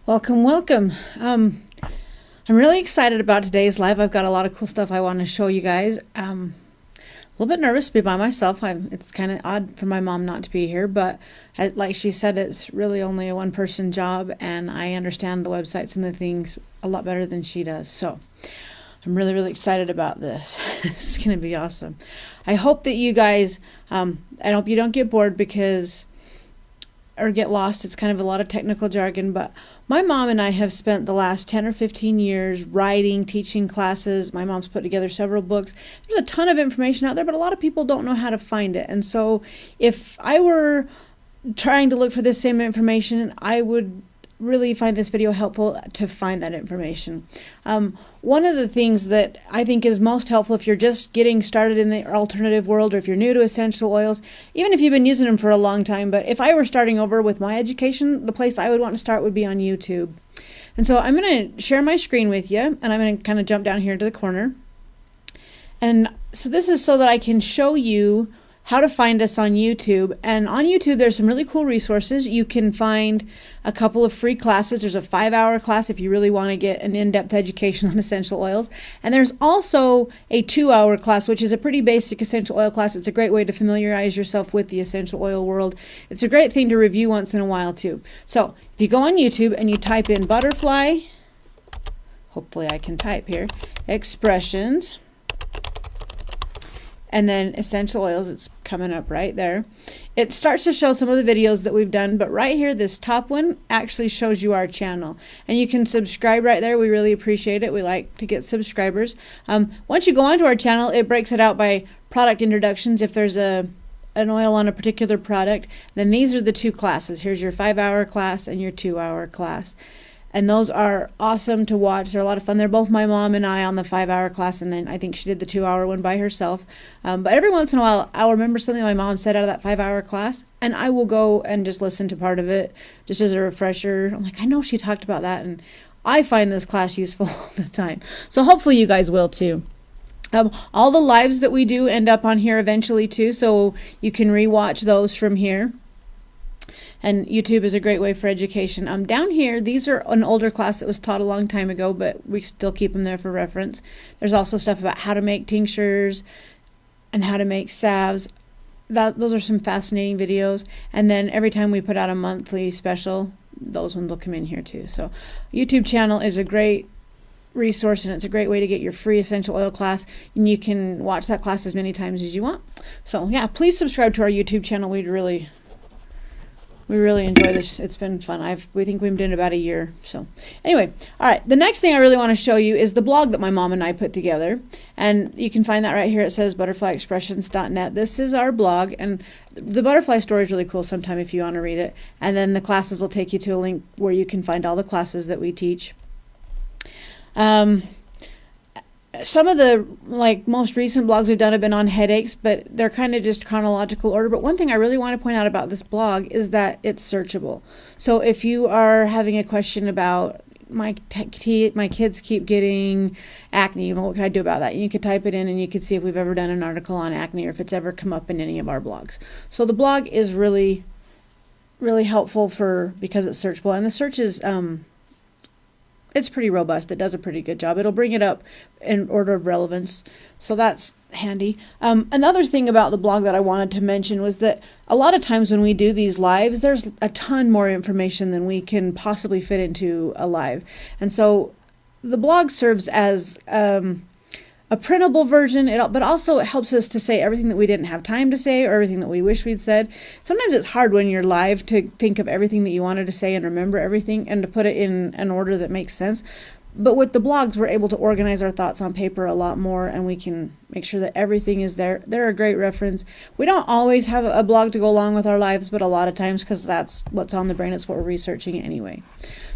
Welcome, welcome. I'm really excited about today's live. I've got a lot of cool stuff I want to show you guys. A little bit nervous to be by myself. It's kind of odd for my mom not to be here, but like she said, it's really only a one-person job, and I understand the websites and the things a lot better than she does. So I'm really, really excited about this. It's going to be awesome. I hope that you guys, I hope you don't get bored or get lost. It's kind of a lot of technical jargon, but my mom and I have spent the last 10 or 15 years writing, teaching classes. My mom's put together several books. There's a ton of information out there, but a lot of people don't know how to find it. And so if I were trying to look for this same information, I would really find this video helpful to find that information. One of the things that I think is most helpful if you're just getting started in the alternative world, or if you're new to essential oils, even if you've been using them for a long time, but if I were starting over with my education, the place I would want to start would be on YouTube. And so I'm going to share my screen with you, and I'm going to kind of jump down here to the corner. And so this is so that I can show you how to find us on YouTube. And on YouTube, there's some really cool resources. You can find a couple of free classes. There's a 5-hour class if you really want to get an in-depth education on essential oils. And there's also a 2-hour class, which is a pretty basic essential oil class. It's a great way to familiarize yourself with the essential oil world. It's a great thing to review once in a while too. So if you go on YouTube and you type in butterfly, hopefully I can type here, expressions, and then essential oils, it's coming up right there. It starts to show some of the videos that we've done, but right here, this top one actually shows you our channel. And you can subscribe right there. We really appreciate it. We like to get subscribers. Once you go onto our channel, it breaks it out by product introductions. If there's an oil on a particular product, then these are the two classes. Here's your 5-hour class and your 2-hour class. And those are awesome to watch. They're a lot of fun. They're both my mom and I on the 5-hour class, and then I think she did the 2-hour one by herself. But every once in a while, I'll remember something my mom said out of that 5-hour class, and I will go and just listen to part of it just as a refresher. I'm like, I know she talked about that, and I find this class useful all the time. So hopefully you guys will too. All the lives that we do end up on here eventually too, so you can rewatch those from here. And YouTube is a great way for education. Down here, these are an older class that was taught a long time ago, but we still keep them there for reference. There's also stuff about how to make tinctures and how to make salves. Those are some fascinating videos. And then every time we put out a monthly special, those ones will come in here too. So YouTube channel is a great resource, and it's a great way to get your free essential oil class, and you can watch that class as many times as you want. So yeah, please subscribe to our YouTube channel. We really enjoy this. It's been fun. We think we've been doing it about a year. So anyway, all right. The next thing I really want to show you is the blog that my mom and I put together. And you can find that right here. It says butterflyexpressions.net. This is our blog. And the butterfly story is really cool sometime if you want to read it. And then the classes will take you to a link where you can find all the classes that we teach. Some of the most recent blogs we've done have been on headaches, but they're kind of just chronological order. But one thing I really want to point out about this blog is that it's searchable. So if you are having a question about my kids keep getting acne, what can I do about that? You could type it in and you could see if we've ever done an article on acne or if it's ever come up in any of our blogs. So the blog is really, really helpful because it's searchable, and the search is it's pretty robust. It does a pretty good job. It'll bring it up in order of relevance, so that's handy. Another thing about the blog that I wanted to mention was that a lot of times when we do these lives, there's a ton more information than we can possibly fit into a live. And so the blog serves as a printable version, but also it helps us to say everything that we didn't have time to say or everything that we wish we'd said. Sometimes it's hard when you're live to think of everything that you wanted to say and remember everything and to put it in an order that makes sense. But with the blogs, we're able to organize our thoughts on paper a lot more, and we can make sure that everything is there. They're a great reference. We don't always have a blog to go along with our lives, but a lot of times, because that's what's on the brain, it's what we're researching anyway.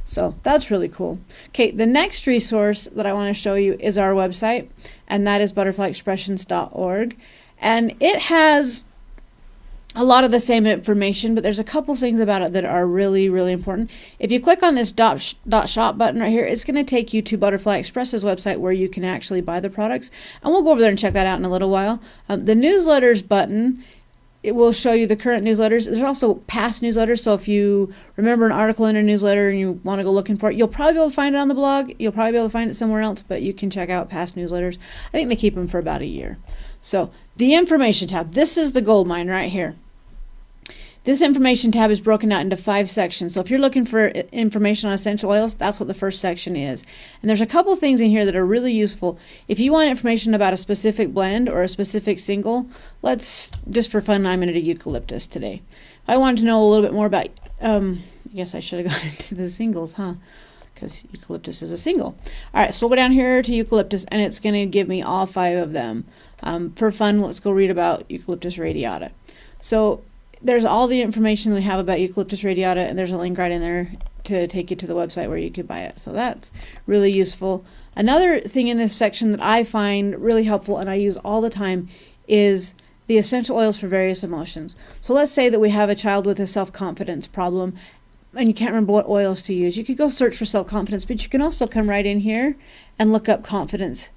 So that's really cool. Okay, the next resource that I want to show you is our website, and that is butterflyexpressions.org. And it has a lot of the same information, but there's a couple things about it that are really, really important. If you click on this dot shop button right here, it's going to take you to Butterfly Express's website where you can actually buy the products. And we'll go over there and check that out in a little while. The newsletters button it will show you the current newsletters. There's also past newsletters. So if you remember an article in a newsletter and you want to go looking for it, you'll probably be able to find it on the blog. You'll probably be able to find it somewhere else, but you can check out past newsletters. I think they keep them for about a year. So the information tab, this is the gold mine right here. This information tab is broken out into 5 sections. So if you're looking for information on essential oils, that's what the first section is. And there's a couple things in here that are really useful. If you want information about a specific blend or a specific single, let's, just for fun, I'm going to do eucalyptus today. If I wanted to know a little bit more about, I guess I should have gone into the singles, huh? Because eucalyptus is a single. All right, so we'll go down here to eucalyptus, and it's going to give me all 5 of them. For fun, let's go read about Eucalyptus radiata. So there's all the information we have about Eucalyptus radiata, and there's a link right in there to take you to the website where you could buy it. So that's really useful. Another thing in this section that I find really helpful and I use all the time is the essential oils for various emotions. So let's say that we have a child with a self-confidence problem and you can't remember what oils to use. You could go search for self-confidence, but you can also come right in here and look up confidence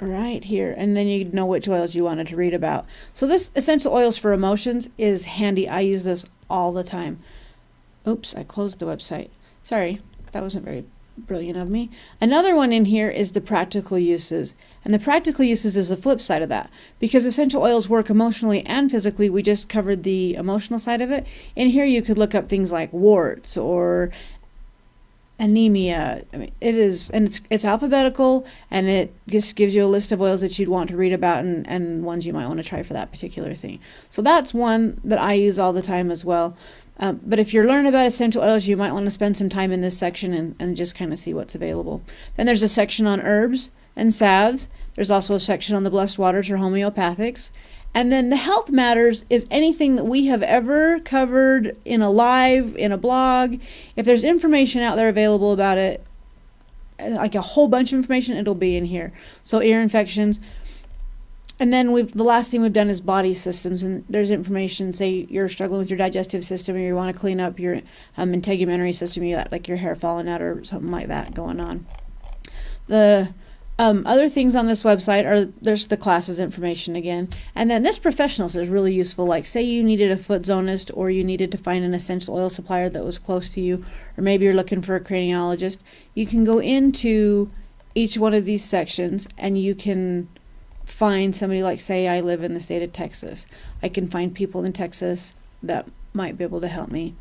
right here, and then you know which oils you wanted to read about. So this essential oils for emotions is handy. I use this all the time. Oops, I closed the website. Sorry, that wasn't very brilliant of me. Another one in here is the practical uses, and the practical uses is the flip side of that. Because essential oils work emotionally and physically, we just covered the emotional side of it. In here you could look up things like warts or anemia. I mean, it is, and it's alphabetical, and it just gives you a list of oils that you'd want to read about and ones you might want to try for that particular thing. So that's one that I use all the time as well. But if you're learning about essential oils, you might want to spend some time in this section and just kind of see what's available. Then there's a section on herbs and salves. There's also a section on the blessed waters or homeopathics. And then the health matters is anything that we have ever covered in a live, in a blog. If there's information out there available about it, like a whole bunch of information, it'll be in here. So ear infections. And then the last thing we've done is body systems. And there's information, say you're struggling with your digestive system or you want to clean up your integumentary system, you got like your hair falling out or something like that going on. The other things on this website are, there's the classes information again, and then this professionals is really useful. Like say you needed a foot zonist or you needed to find an essential oil supplier that was close to you, or maybe you're looking for a craniologist. You can go into each one of these sections and you can find somebody. Like say I live in the state of Texas, I can find people in Texas that might be able to help me.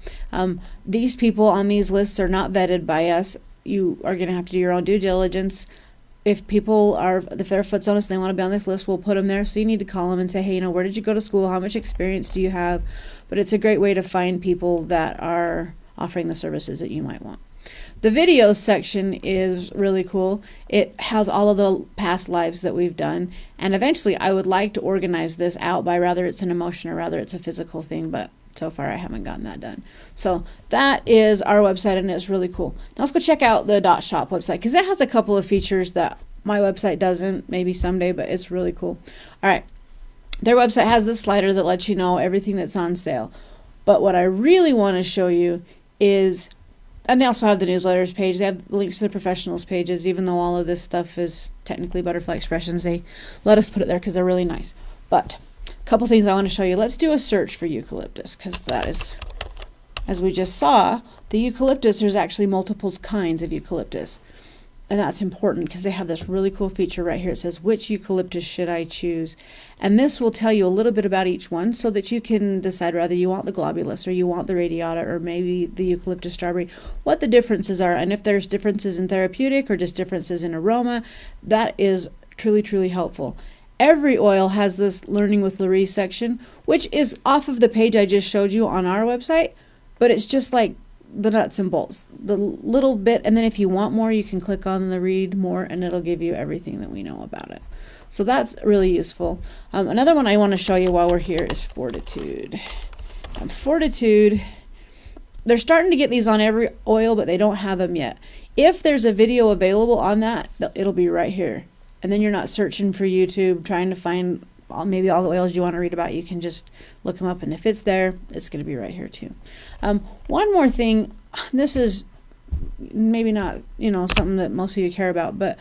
These people on these lists are not vetted by us. You are going to have to do your own due diligence. If they're foot zoners and they want to be on this list, we'll put them there. So you need to call them and say, hey, where did you go to school? How much experience do you have? But it's a great way to find people that are offering the services that you might want. The videos section is really cool. It has all of the past lives that we've done. And eventually I would like to organize this out by rather it's an emotion or rather it's a physical thing, but so far I haven't gotten that done. So that is our website and it's really cool. Now let's go check out the Dot Shop website because it has a couple of features that my website doesn't, maybe someday, but it's really cool. All right. Their website has this slider that lets you know everything that's on sale. But what I really want to show you is, and they also have the newsletters page. They have links to the professionals pages, even though all of this stuff is technically Butterfly Expressions. They let us put it there because they're really nice. But a couple things I want to show you. Let's do a search for eucalyptus because that is, as we just saw, the eucalyptus, there's actually multiple kinds of eucalyptus. And that's important because they have this really cool feature right here. It says, which eucalyptus should I choose? And this will tell you a little bit about each one so that you can decide whether you want the globulus or you want the radiata or maybe the eucalyptus strawberry, what the differences are. And if there's differences in therapeutic or just differences in aroma, that is truly, truly helpful. Every oil has this Learning with Loree section, which is off of the page I just showed you on our website, but it's just like the nuts and bolts, the little bit, and then if you want more, you can click on the read more and it'll give you everything that we know about it. So that's really useful. Another one I want to show you while we're here is Fortitude. Fortitude, they're starting to get these on every oil, but they don't have them yet. If there's a video available on that, it'll be right here. And then you're not searching for YouTube trying to find maybe all the oils you want to read about. You can just look them up, and if it's there, it's going to be right here too. One more thing, this is maybe not something that most of you care about, but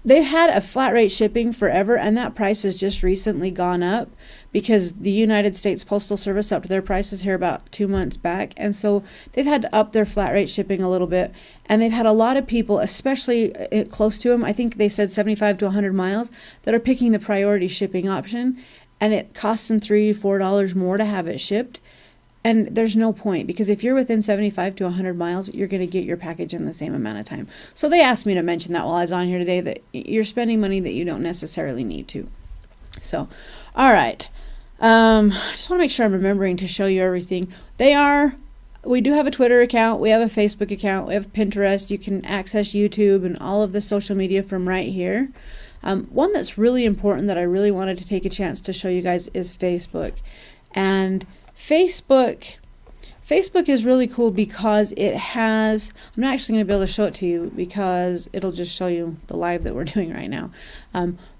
they've had a flat rate shipping forever, and that price has just recently gone up because the United States Postal Service upped their prices here about 2 months back. And so they've had to up their flat rate shipping a little bit. And they've had a lot of people, especially close to them, I think they said 75 to 100 miles, that are picking the priority shipping option. And it costs them $3 to $4 more to have it shipped. And there's no point, because if you're within 75 to 100 miles, you're going to get your package in the same amount of time. So they asked me to mention that while I was on here today, that you're spending money that you don't necessarily need to. So, all right. I just want to make sure I'm remembering to show you everything. We do have a Twitter account. We have a Facebook account. We have Pinterest. You can access YouTube and all of the social media from right here. One that's really important that I really wanted to take a chance to show you guys is Facebook. And Facebook is really cool because it has, I'm not actually going to be able to show it to you because it'll just show you the live that we're doing right now.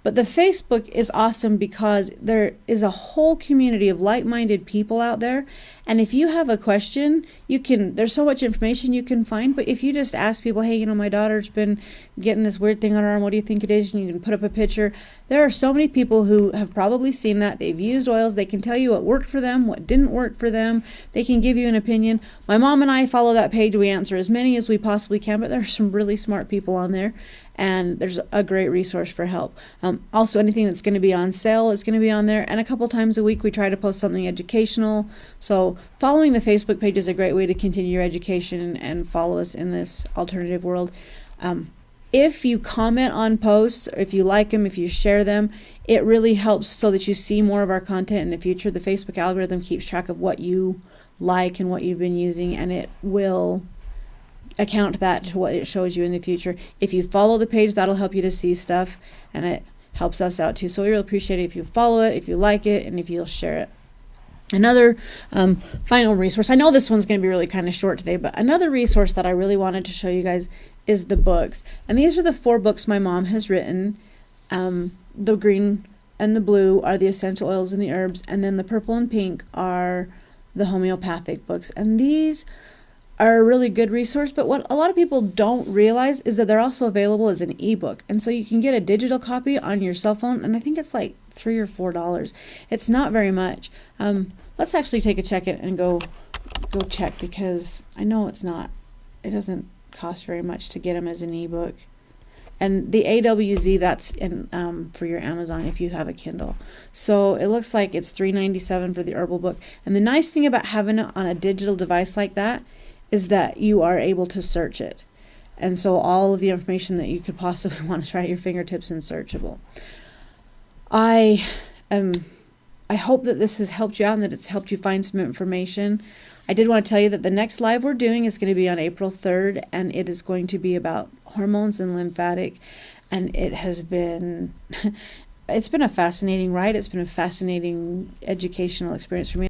But the Facebook is awesome because there is a whole community of like-minded people out there. And if you have a question, there's so much information you can find. But if you just ask people, hey, my daughter's been getting this weird thing on her arm, what do you think it is? And you can put up a picture. There are so many people who have probably seen that. They've used oils. They can tell you what worked for them, what didn't work for them. They can give you an opinion. My mom and I follow that page. We answer as many as we possibly can, but there are some really smart people on there. And there's a great resource for help. Also, anything that's going to be on sale is going to be on there. And a couple times a week, we try to post something educational. So following the Facebook page is a great way to continue your education and follow us in this alternative world. If you comment on posts, or if you like them, if you share them, it really helps so that you see more of our content in the future. The Facebook algorithm keeps track of what you like and what you've been using, and it will account that to what it shows you in the future. If you follow the page, that'll help you to see stuff, and it helps us out too. So we really appreciate it if you follow it, if you like it, and if you'll share it. Another final resource, I know this one's going to be really kind of short today, but another resource that I really wanted to show you guys is the books. And these are the 4 books my mom has written. The green and the blue are the essential oils and the herbs, and then the purple and pink are the homeopathic books. And these are a really good resource, but what a lot of people don't realize is that they're also available as an ebook. And so you can get a digital copy on your cell phone, and I think it's like $3 or $4. It's not very much. Let's actually take a check it and go check, because I know it doesn't cost very much to get them as an ebook. And the AWZ, that's in for your Amazon if you have a Kindle. So it looks like it's $3.97 for the herbal book. And the nice thing about having it on a digital device like that is that you are able to search it. And so all of the information that you could possibly want to try at your fingertips is searchable. I hope that this has helped you out and that it's helped you find some information. I did want to tell you that the next live we're doing is going to be on April 3rd, and it is going to be about hormones and lymphatic. And it has been, it's been a fascinating ride. It's been a fascinating educational experience for me.